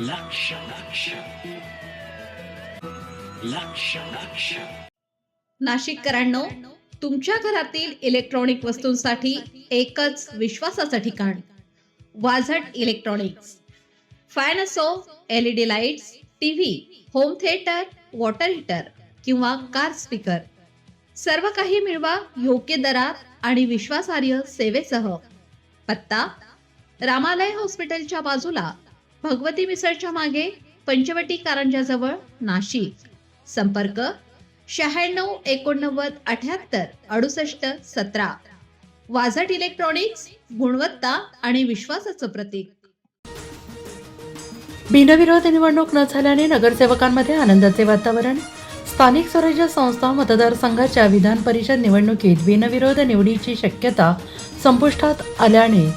लक्ष लक्ष लक्ष लक्ष नाशिककरांनो, तुमच्या घरातील इलेक्ट्रॉनिक वस्तूंसाठी एकच विश्वासाचं ठिकाण वाझट इलेक्ट्रॉनिक्स. फॅन असो, LED lights, TV, home theatre, water heater किंवा कार स्पीकर, सर्व काही मिळवा योग्य दरात आणि विश्वासार्ह सेवेसह. पत्ता: रामालय हॉस्पिटलच्या बाजूला, भगवती मिसळच्या मागे, पंचवटी कारंजाजवळ, नाशिक. संपर्क: 96 89 78 68 17. वाझट इलेक्ट्रॉनिक्स, गुणवत्ता आणि विश्वासाचं प्रतीक. बिनविरोध निवडणूक न झाल्याने नगरसेवकांमध्ये आनंदाचे वातावरण. स्थानिक स्वराज्य संस्था मतदारसंघाच्या विधान परिषद निवडणुकीत बिनविरोध निवडीची शक्यता संपुष्टात आल्याने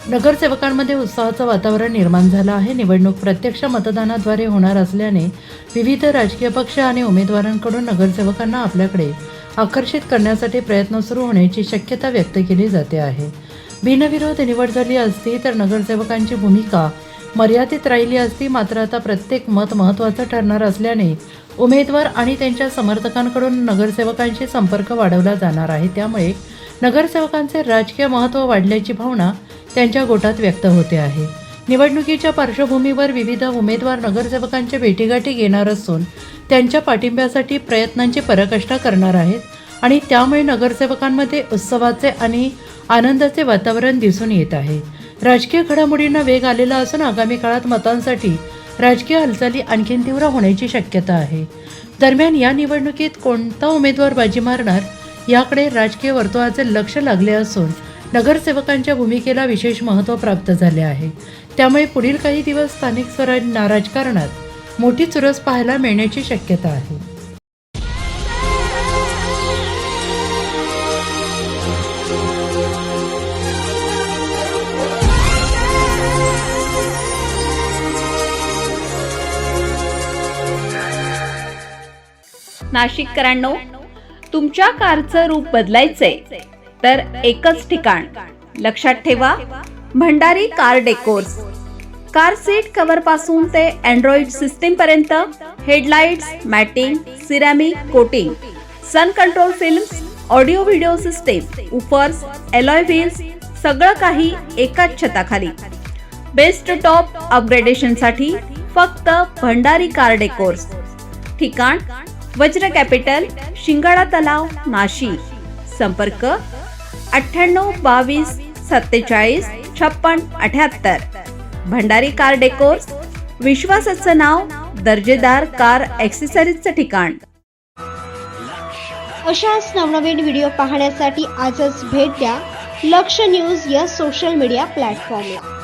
नगरसेवकांमध्ये उत्साहाचं वातावरण निर्माण झालं आहे. निवडणूक प्रत्यक्ष मतदानाद्वारे होणार असल्याने विविध राजकीय पक्ष आणि उमेदवारांकडून नगरसेवकांना आपल्याकडे आकर्षित करण्यासाठी प्रयत्न सुरू होण्याची शक्यता व्यक्त केली जाते आहे. बिनविरोध निवड झाली असती तर नगरसेवकांची भूमिका मर्यादित राहिली असती. मात्र आता प्रत्येक मत महत्त्वाचं ठरणार असल्याने उमेदवार आणि त्यांच्या समर्थकांकडून नगरसेवकांशी संपर्क वाढवला जाणार आहे. त्यामुळे नगरसेवकांचे राजकीय महत्त्व वाढल्याची भावना त्यांच्या गोटात व्यक्त होते आहे. निवडणुकीच्या पार्श्वभूमीवर विविध उमेदवार नगरसेवकांच्या भेटीगाठी घेणार असून त्यांच्या पाठिंब्यासाठी प्रयत्नांची पराकाष्ठा करणार आहेत आणि त्यामुळे नगरसेवकांमध्ये उत्सवाचे आणि आनंदाचे वातावरण दिसून येत आहे. राजकीय घडामोडींना वेग आलेला असून आगामी काळात मतांसाठी राजकीय हालचाली आणखीन तीव्र होण्याची शक्यता आहे. दरम्यान या निवडणुकीत कोणता उमेदवार बाजी मारणार याकडे राजकीय वर्तुळाचे लक्ष लागले असून नगरसेवकांच्या भूमिकेला विशेष महत्त्व प्राप्त झाले आहे. त्यामुळे पुढील काही दिवस स्थानिक स्वराज्य राजकारणात मोठी चुरस पाहायला मिळण्याची शक्यता आहे. नाशिककरांनो, तुमच्या कारचं रूप बदलायचंय तर एकच ठिकाण. लक्षात ठेवा, Bhandari car decors. Car seat cover पासून ते अँड्रॉइड सिस्टीम पर्यंत, headlights, matting, ceramic coating, sun control films, audio video system, woofers, alloy wheels, सगळं काही एकाच छताखाली. बेस्ट टॉप अपग्रेडेशनसाठी फक्त भंडारी कार डेकोर्स. ठिकाण: वज्र कॅपिटल, शिंगाडा तलाव, नाशिक. संपर्क: 98 22 47 56 78. भंडारी कार डेकोर्स, विश्वासाचं नाव, दर्जेदार कार ॲक्सेसरीजचं ठिकाण. अशाच नवनवीन व्हिडिओ पाहण्यासाठी आजच भेट द्या लक्ष न्यूज या सोशल मीडिया प्लॅटफॉर्मला.